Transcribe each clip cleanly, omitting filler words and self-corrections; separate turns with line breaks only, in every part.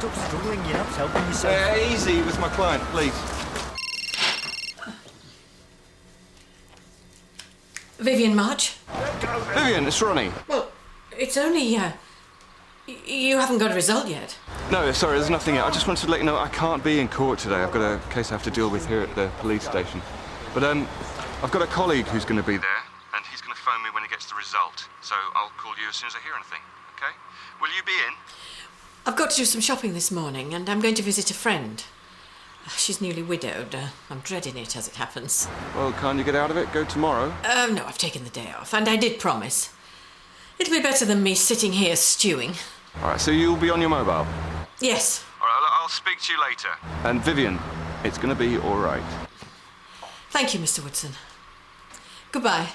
Stop struggling, you're not helping yourself.
Easy with my client, please.
Vivian March?
Vivian, it's Ronnie.
Well, it's only, you haven't got a result yet.
No, sorry, there's nothing yet. I just wanted to let you know I can't be in court today. I've got a case I have to deal with here at the police station. But, I've got a colleague who's going to be there, and he's going to phone me when he gets the result. So I'll call you as soon as I hear anything, OK? Will you be in?
I've got to do some shopping this morning, and I'm going to visit a friend. She's newly widowed. I'm dreading it as it happens.
Well, can't you get out of it? Go tomorrow?
No, I've taken the day off, and I did promise. It'll be better than me sitting here stewing.
All right, so you'll be on your mobile?
Yes.
All right, I'll speak to you later. And Vivian, it's going to be all right.
Thank you, Mr. Woodson. Goodbye.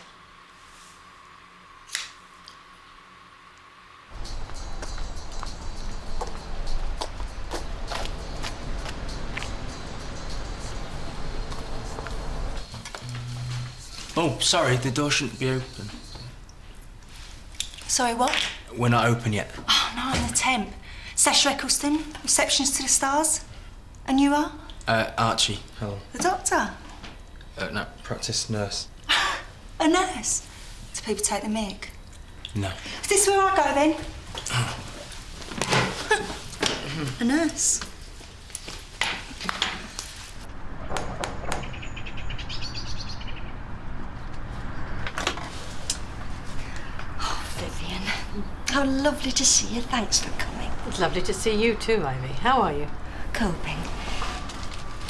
Oh, sorry, the door shouldn't be open.
Sorry, what?
We're not open yet.
Oh, no, I'm the temp. Sash Eccleston, receptionist to the stars. And you are?
Archie. Hello.
The doctor?
No, practice nurse.
A nurse? Do people take the mic?
No.
Is this where I go, then? A nurse. How lovely to see you. Thanks for coming.
It's lovely to see you too, Ivy. How are you?
Coping.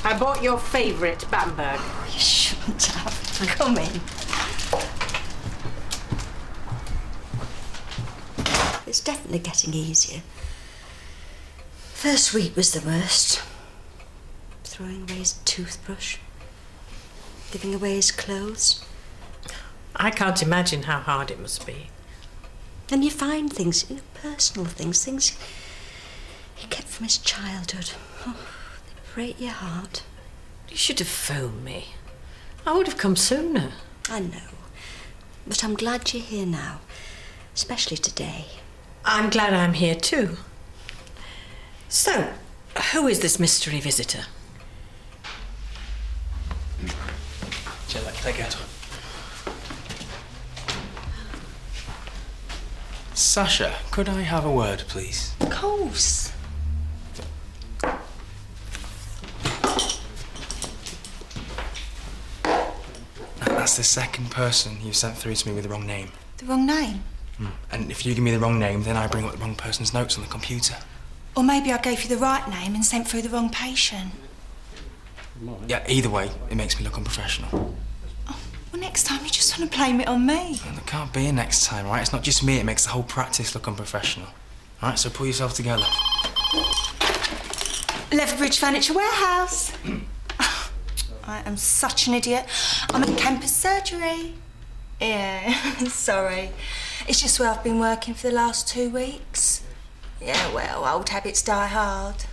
I bought your favourite Bamberg.
Oh, you shouldn't have. Come in. It's definitely getting easier. First week was the worst. Throwing away his toothbrush. Giving away his clothes.
I can't imagine how hard it must be.
Then you find things, personal things he kept from his childhood. Oh, they break your heart.
You should have phoned me. I would have come sooner.
I know. But I'm glad you're here now. Especially today.
I'm glad I'm here too. So, who is this mystery visitor?
Jill, take it. Sasha, could I have a word, please?
Of course.
That's the second person you sent through to me with the wrong name.
The wrong name?
And if you give me the wrong name, then I bring up the wrong person's notes on the computer.
Or maybe I gave you the right name and sent through the wrong patient.
Yeah, either way, it makes me look unprofessional.
Well, next time you just want to blame it on me.
Well, there can't be a next time, right? It's not just me, it makes the whole practice look unprofessional. All right, so pull yourself together.
Leverbridge Furniture Warehouse. I am such an idiot. I'm at campus surgery. Yeah, sorry. It's just where I've been working for the last 2 weeks. Yeah, well, old habits die hard.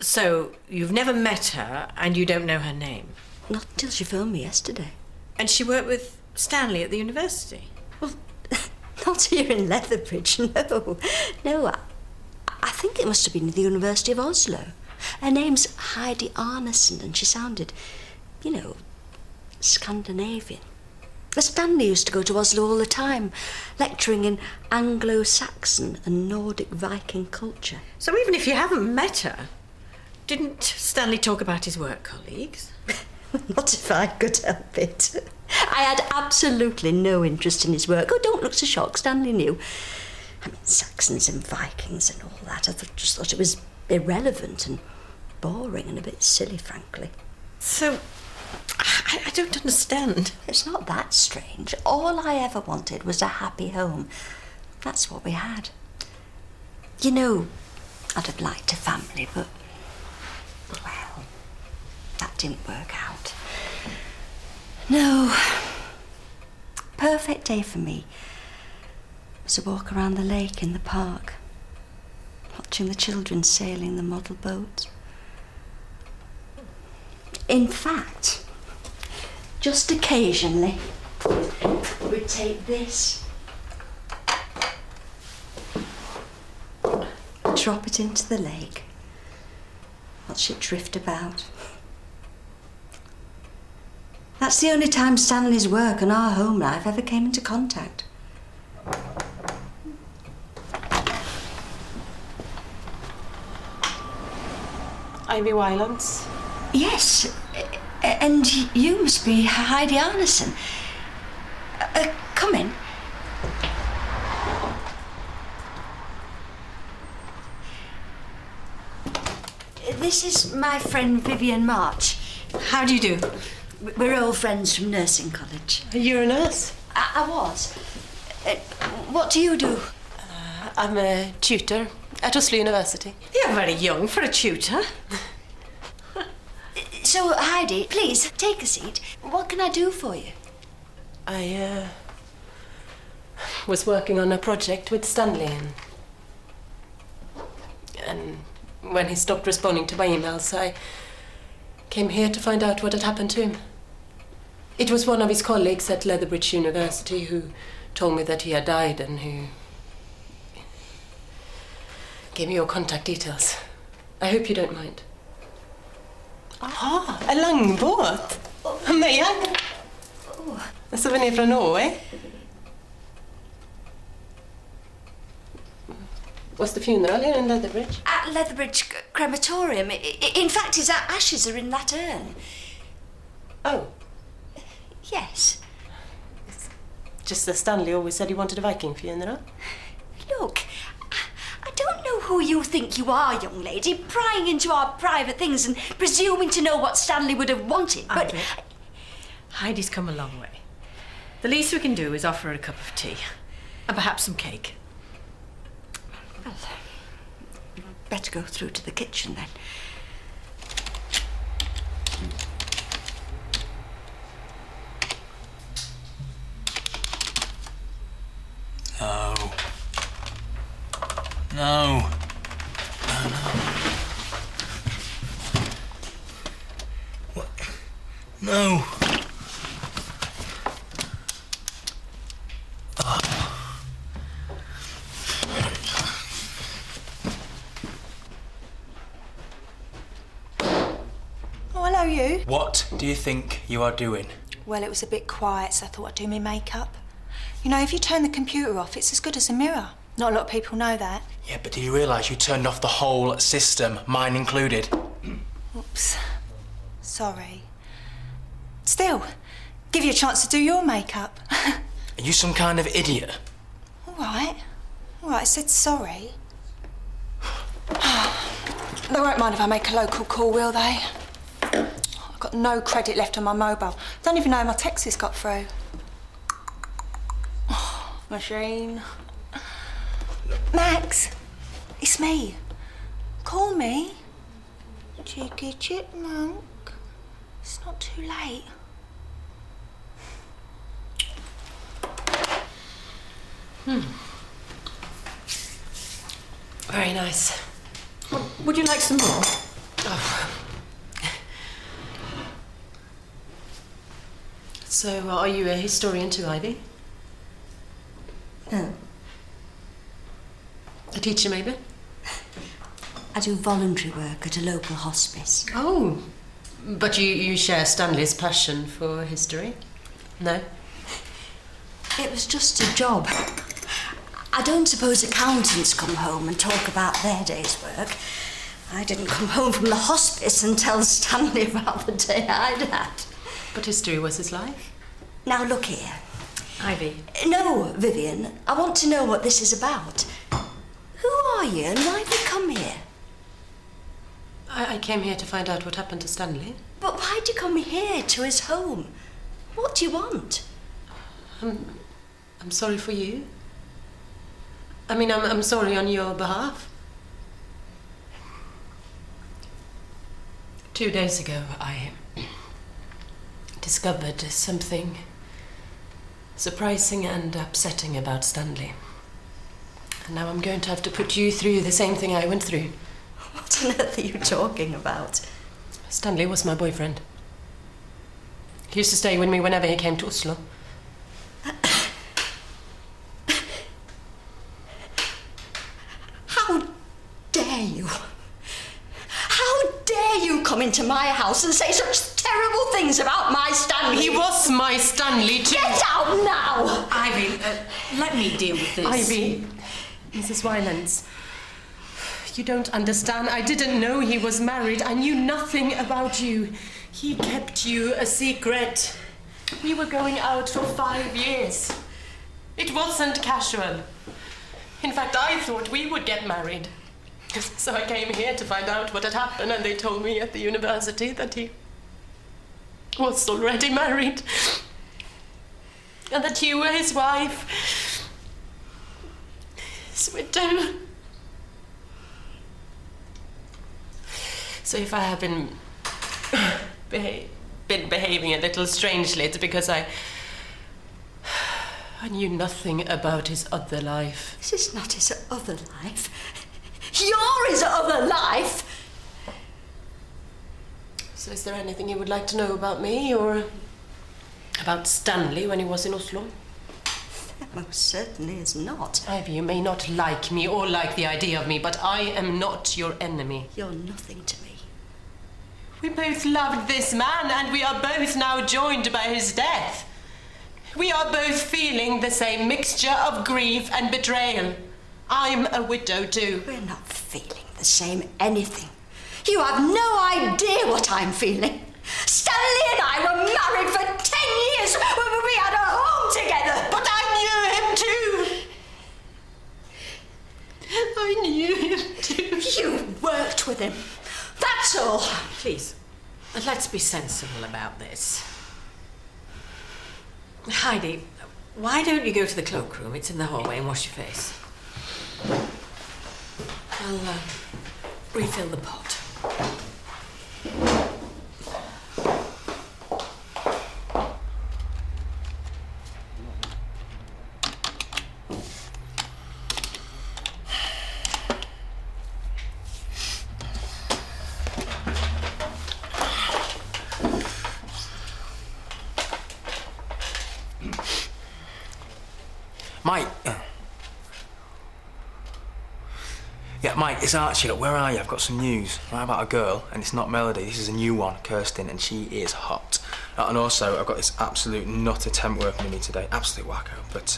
So, you've never met her and you don't know her name?
Not until she phoned me yesterday.
And she worked with Stanley at the university?
Well, not here in Leatherbridge, no. No, I think it must have been at the University of Oslo. Her name's Heidi Arneson, and she sounded, Scandinavian. Stanley used to go to Oslo all the time, lecturing in Anglo-Saxon and Nordic Viking culture.
So even if you haven't met her, didn't Stanley talk about his work colleagues?
Not if I could help it. I had absolutely no interest in his work. Oh, don't look so shocked. Stanley knew. I mean, Saxons and Vikings and all that. I just thought it was irrelevant and boring and a bit silly, frankly.
So, I don't understand.
It's not that strange. All I ever wanted was a happy home. That's what we had. I'd have liked a family, but, well, that didn't work out. No. Perfect day for me was a walk around the lake in the park, watching the children sailing the model boats. In fact, just occasionally, we'd take this drop it into the lake. Watch it drift about. That's the only time Stanley's work and our home life ever came into contact.
Ivy Wylands.
Yes, and you must be Heidi Arneson. Come in. This is my friend Vivian March.
How do you do?
We're old friends from nursing college.
You're a nurse?
I was. What do you do?
I'm a tutor at Oslo University.
You're very young for a tutor.
So, Heidi, please, take a seat. What can I do for you?
I was working on a project with Stanley, and when he stopped responding to my emails, I came here to find out what had happened to him. It was one of his colleagues at Lethbridge University who told me that he had died and who gave me your contact details. I hope you don't mind. Ah, en langbåt! Med en souvenir från Norway. Was the funeral here in Lethbridge?
At Lethbridge Crematorium. In fact, his ashes are in that urn.
Oh,
Yes.
just that Stanley always said he wanted a Viking funeral.
Look, I don't know who you think you are, young lady, prying into our private things and presuming to know what Stanley would have wanted, but...
Ivy, Heidi's come a long way. The least we can do is offer her a cup of tea. And perhaps some cake.
Well, better go through to the kitchen, then.
No. No. No, no. What? No.
Oh, hello, you.
What do you think you are doing?
Well, it was a bit quiet, so I thought I'd do my makeup. You know, if you turn the computer off, it's as good as a mirror. Not a lot of people know that.
Yeah, but do you realise you turned off the whole system, mine included?
Oops. Sorry. Still, give you a chance to do your makeup.
Are you some kind of idiot?
All right. All right, I said sorry. They won't mind if I make a local call, will they? I've got no credit left on my mobile. Don't even know if my text has got through. Oh, machine. Max, it's me. Call me. Cheeky chipmunk. It's not too late.
Very nice.
Would you like some more?
Oh. So, are you a historian too, Ivy?
No.
A teacher, maybe?
I do voluntary work at a local hospice.
Oh, but you share Stanley's passion for history? No?
It was just a job. I don't suppose accountants come home and talk about their day's work. I didn't come home from the hospice and tell Stanley about the day I'd had.
But history was his life?
Now look here.
Ivy.
No, Vivian, I want to know what this is about. Who are you and why have you come here?
I came here to find out what happened to Stanley.
But why'd you come here to his home? What do you want?
I'm sorry for you. I mean, I'm sorry on your behalf. 2 days ago, I discovered something surprising and upsetting about Stanley. And now I'm going to have to put you through the same thing I went through.
What on earth are you talking about?
Stanley was my boyfriend. He used to stay with me whenever he came to Oslo.
How dare you? How dare you come into my house and say such terrible things about my Stanley?
He was my Stanley too.
Get out now!
Ivy, let me deal with this.
Ivy, Mrs. Wylands, you don't understand. I didn't know he was married. I knew nothing about you. He kept you a secret. We were going out for 5 years. It wasn't casual. In fact, I thought we would get married. So I came here to find out what had happened, and they told me at the university that he was already married. And that you were his wife. His widow. So if I have been behaving a little strangely, it's because I knew nothing about his other life.
This is not his other life. You're his other life!
So is there anything you would like to know about me, or about Stanley when he was in Oslo?
There most certainly is not.
Ivy, you may not like me or like the idea of me, but I am not your enemy.
You're nothing to me.
We both loved this man, and we are both now joined by his death. We are both feeling the same mixture of grief and betrayal. I'm a widow too.
We're not feeling the same anything. You have no idea what I'm feeling. Stanley and I were married for 10 years when we had a home together.
But I knew him too. I knew him too.
You worked with him. That's all.
Please, let's be sensible about this. Heidi, why don't you go to the cloakroom? It's in the hallway, and wash your face. I'll refill the pot.
Mike. Yeah, Mike, it's Archie. Look, where are you? I've got some news. Right, about a girl, and it's not Melody. This is a new one, Kirsten, and she is hot. And also, I've got this absolute nutter temp working with me today. Absolute wacko. But,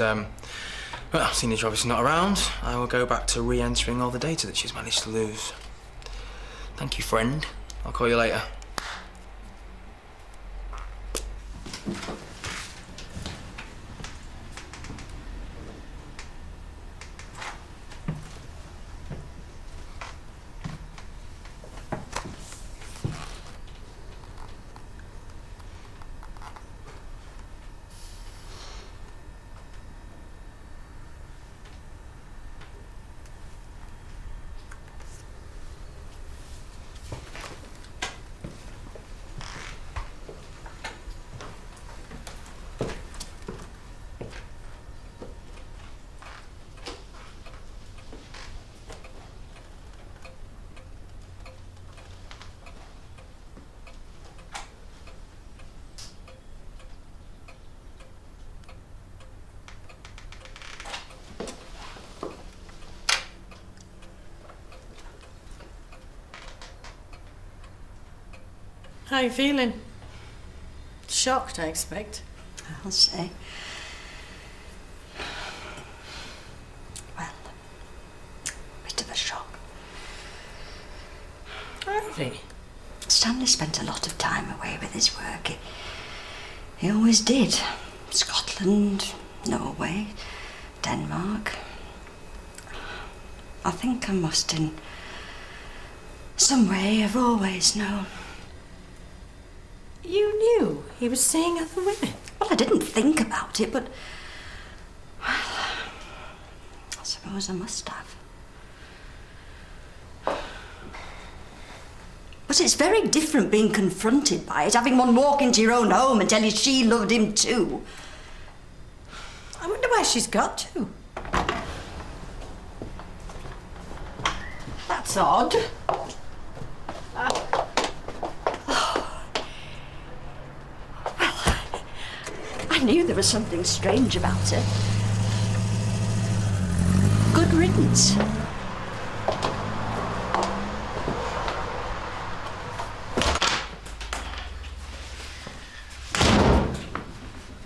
well, seeing as you're obviously not around, I will go back to re-entering all the data that she's managed to lose. Thank you, friend. I'll call you later.
How are you feeling? Shocked, I expect.
I'll say. Well, bit of a shock.
Really?
Stanley spent a lot of time away with his work. He always did. Scotland, Norway, Denmark. I think I must, in some way, have always known.
You knew he was seeing other women?
Well, I didn't think about it, but... well, I suppose I must have. But it's very different being confronted by it, having one walk into your own home and tell you she loved him too.
I wonder where she's got to. That's odd.
I knew there was something strange about her. Good riddance.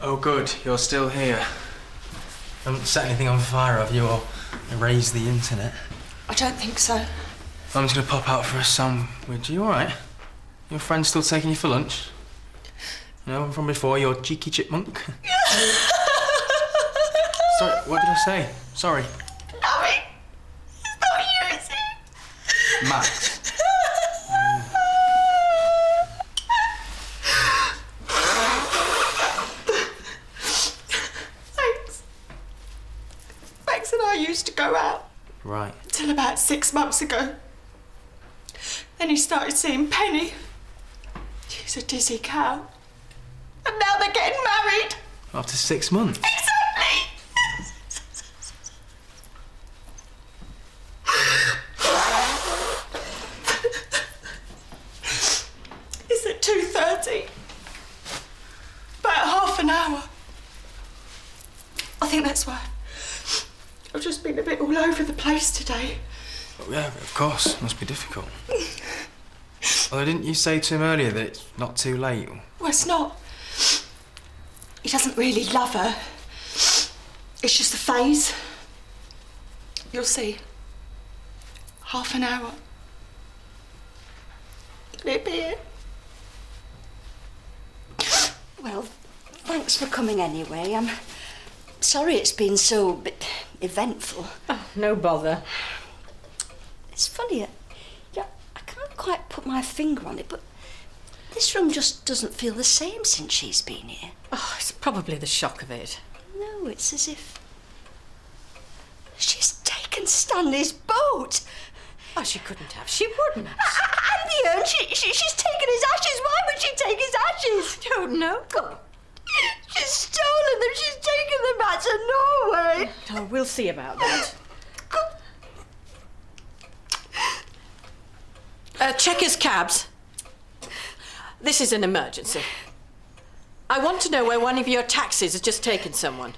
Oh, good. You're still here. Haven't set anything on fire, have you, or erased the internet?
I don't think so.
Mum's gonna pop out for a sandwich. Are you all right? Your friend still taking you for lunch? You know, from before, your cheeky chipmunk? Sorry, what did I say? Sorry.
Nothing. It's not you, is it?
Max.
Max and I used to go out.
Right.
Till about 6 months ago. Then he started seeing Penny. She's a dizzy cow. And now they're getting married.
After 6 months?
Exactly. It's at 2:30. About half an hour. I think that's why I've just been a bit all over the place today.
Oh, yeah, of course. Must be difficult. Although, didn't you say to him earlier that it's not too late?
Well, it's not. He doesn't really love her. It's just a phase. You'll see. Half an hour. Can it be it?
Well, thanks for coming anyway. I'm sorry it's been so eventful.
Oh, no bother.
It's funny, I can't quite put my finger on it, but this room just doesn't feel the same since she's been here.
Oh, it's probably the shock of it.
No, it's as if she's taken Stanley's boat.
Oh, she couldn't have. She wouldn't.
And the urn, she's taken his ashes. Why would she take his ashes?
I don't know.
God. She's stolen them. She's taken them back to Norway.
Oh, we'll see about that. Checkers cabs. This is an emergency. I want to know where one of your taxis has just taken someone.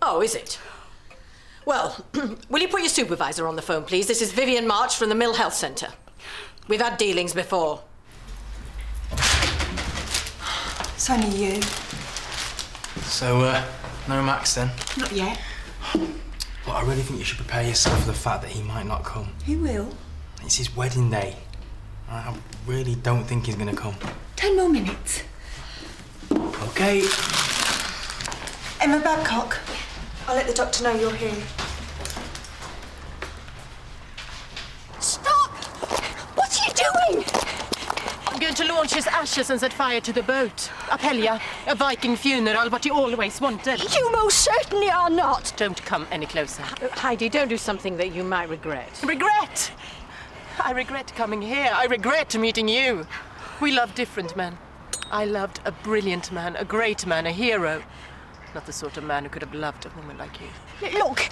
Oh, is it? Well, will you put your supervisor on the phone, please? This is Vivian March from the Mill Health Centre. We've had dealings before.
It's only you.
So, no Max then?
Not yet.
Well, I really think you should prepare yourself for the fact that he might not come.
He will.
It's his wedding day. I really don't think he's gonna come.
10 more minutes.
Okay.
Emma Babcock. I'll let the doctor know you're here.
Stop! What's he doing?
I'm going to launch his ashes and set fire to the boat. Apelia, a Viking funeral, what you always wanted.
You most certainly are not.
Don't come any closer.
Heidi, don't do something that you might regret.
Regret! I regret coming here. I regret meeting you. We love different men. I loved a brilliant man, a great man, a hero. Not the sort of man who could have loved a woman like you.
Look,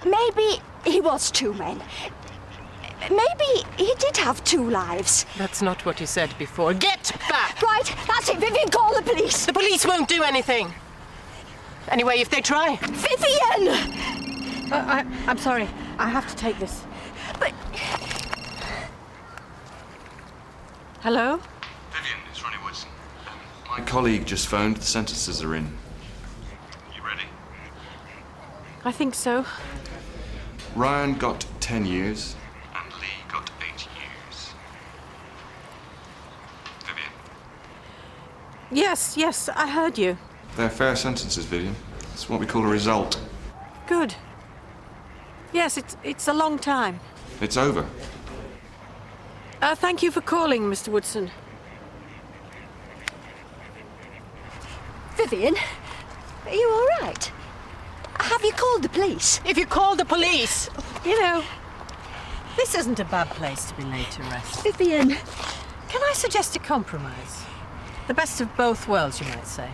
maybe he was two men. Maybe he did have two lives.
That's not what you said before. Get back!
Right, that's it, Vivian, call the police.
The police won't do anything. Anyway, if they try.
Vivian!
I'm sorry. I have to take this.
But...
Hello?
Vivian, it's Ronnie Woodson. My colleague just phoned. The sentences are in. You ready?
I think so.
Ryan got 10 years, and Lee got 8 years. Vivian.
Yes, I heard you.
They're fair sentences, Vivian. It's what we call a result.
Good. Yes, it's a long time.
It's over.
Thank you for calling, Mr. Woodson.
Vivian, are you all right? Have you called the police?
If you call the police!
You know, this isn't a bad place to be laid to rest.
Vivian.
Can I suggest a compromise? The best of both worlds, you might say.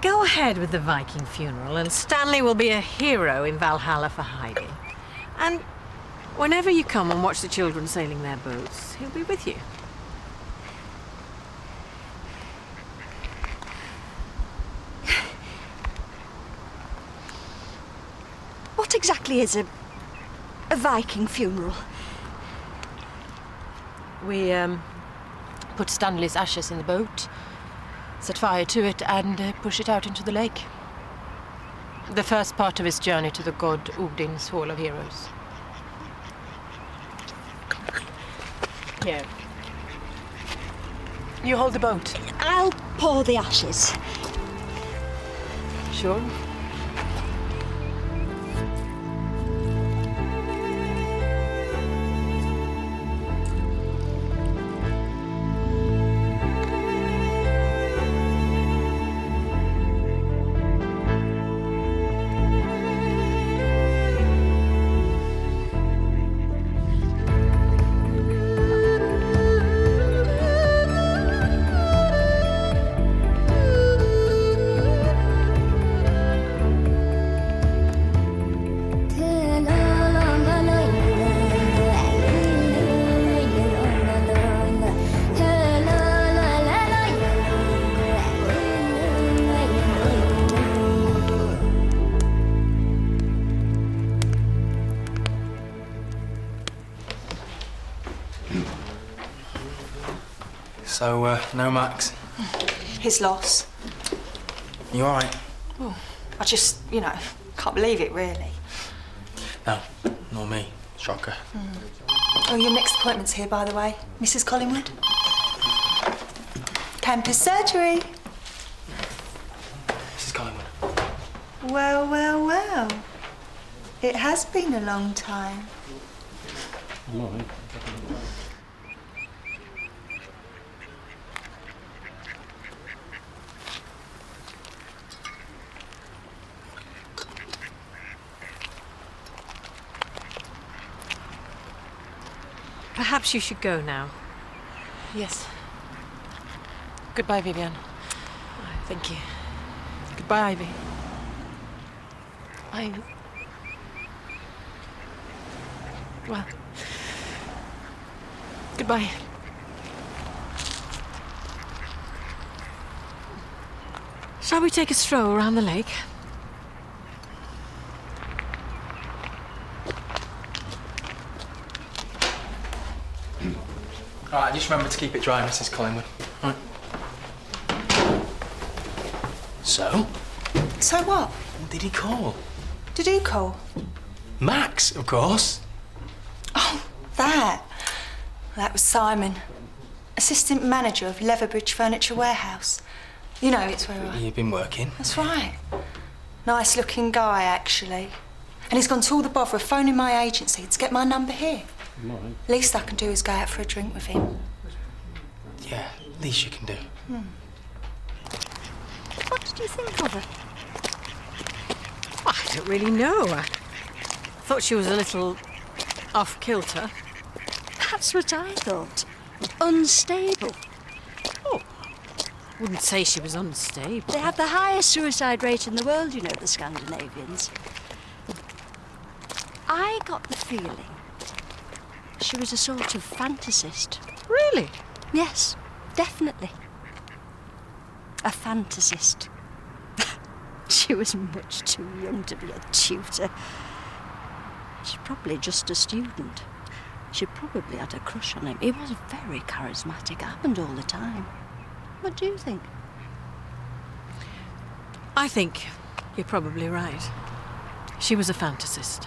Go ahead with the Viking funeral, and Stanley will be a hero in Valhalla for Heidi. And whenever you come and watch the children sailing their boats, he'll be with you.
What exactly is a Viking funeral?
We, put Stanley's ashes in the boat, set fire to it and push it out into the lake. The first part of his journey to the god Odin's Hall of Heroes. Here. You hold the boat.
I'll pour the ashes.
Sure.
So, no Max.
His loss.
You all right?
Oh, I just, can't believe it, really.
No, nor me. Shocker.
Oh, your next appointment's here, by the way, Mrs. Collingwood. Campus surgery.
Mrs. Collingwood.
Well, well, well. It has been a long time.
Perhaps you should go now.
Yes. Goodbye, Vivian. Thank you. Goodbye, Ivy. Well... Goodbye.
Shall we take a stroll around the lake?
All right, just remember to keep it dry, Mrs. Collingwood. All right. So?
So what?
Did he call?
Did he call?
Max, of course.
Oh, that. That was Simon, assistant manager of Leverbridge Furniture Warehouse. You know, it's where I...
You've been working.
That's right. Nice looking guy, actually. And he's gone to all the bother of phoning my agency to get my number here. Least I can do is go out for a drink with him.
Yeah, least you can do.
What did you think of her?
I don't really know. I thought she was a little off-kilter.
That's what I thought. Unstable.
Wouldn't say she was unstable.
They have the highest suicide rate in the world, the Scandinavians. I got the feeling she was a sort of fantasist.
Really?
Yes, definitely. A fantasist. She was much too young to be a tutor. She's probably just a student. She probably had a crush on him. He was very charismatic, happened all the time. What do you think?
I think you're probably right. She was a fantasist.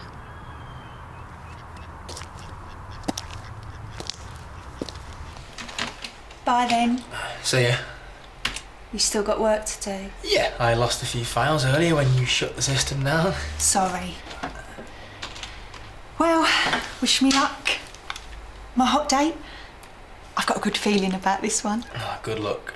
Bye then.
See ya.
You still got work to do.
Yeah, I lost a few files earlier when you shut the system down.
Sorry. Well, wish me luck. My hot date? I've got a good feeling about this one.
Oh, good luck.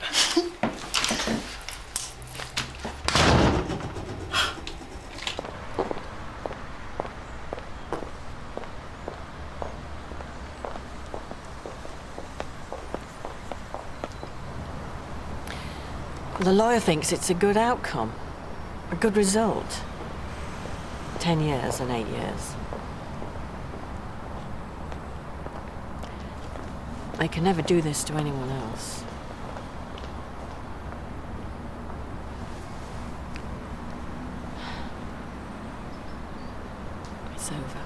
The lawyer thinks it's a good outcome, a good result. 10 years and 8 years. They can never do this to anyone else. It's over.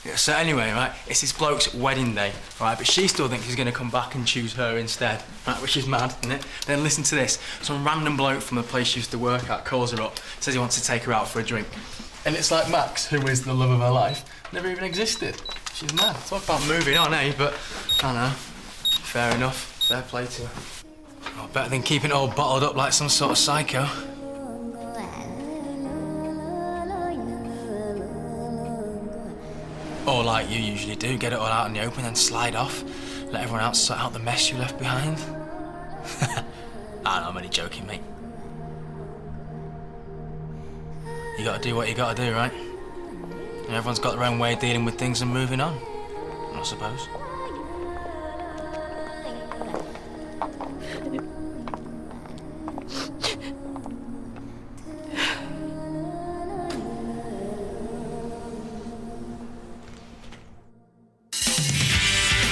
Yeah, so anyway, right, it's this bloke's wedding day, right, but she still thinks he's going to come back and choose her instead, right, which is mad, isn't it? Then listen to this. Some random bloke from the place she used to work at calls her up, says he wants to take her out for a drink. And it's like Max, who is the love of her life, never even existed. She's mad. Talk about moving on, eh? But, I don't know. Fair enough. Fair play to her. Oh, better than keeping it all bottled up like some sort of psycho. Or like you usually do, get it all out in the open and slide off. Let everyone else sort out the mess you left behind. I know, I'm only joking, mate. You gotta do what you gotta do, right? And everyone's got their own way of dealing with things and moving on, I suppose.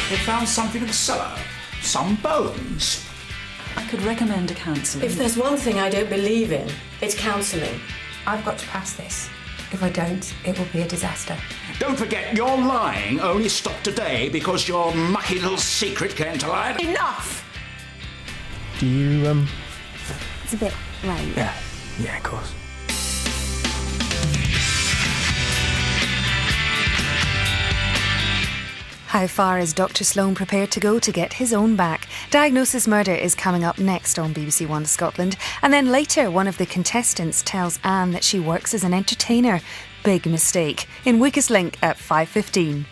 They found something in the cellar. Some bones.
I could recommend a counselling.
If there's one thing I don't believe in, it's counselling.
I've got to pass this. If I don't, it will be a disaster.
Don't forget, your lying only stopped today because your mucky little secret came to light.
Enough!
Do you,
It's a bit late.
Yeah, of course.
How far is Dr. Sloan prepared to go to get his own back? Diagnosis Murder is coming up next on BBC1 Scotland. And then later, one of the contestants tells Anne that she works as an entertainer. Big mistake. In Weakest Link at 5:15.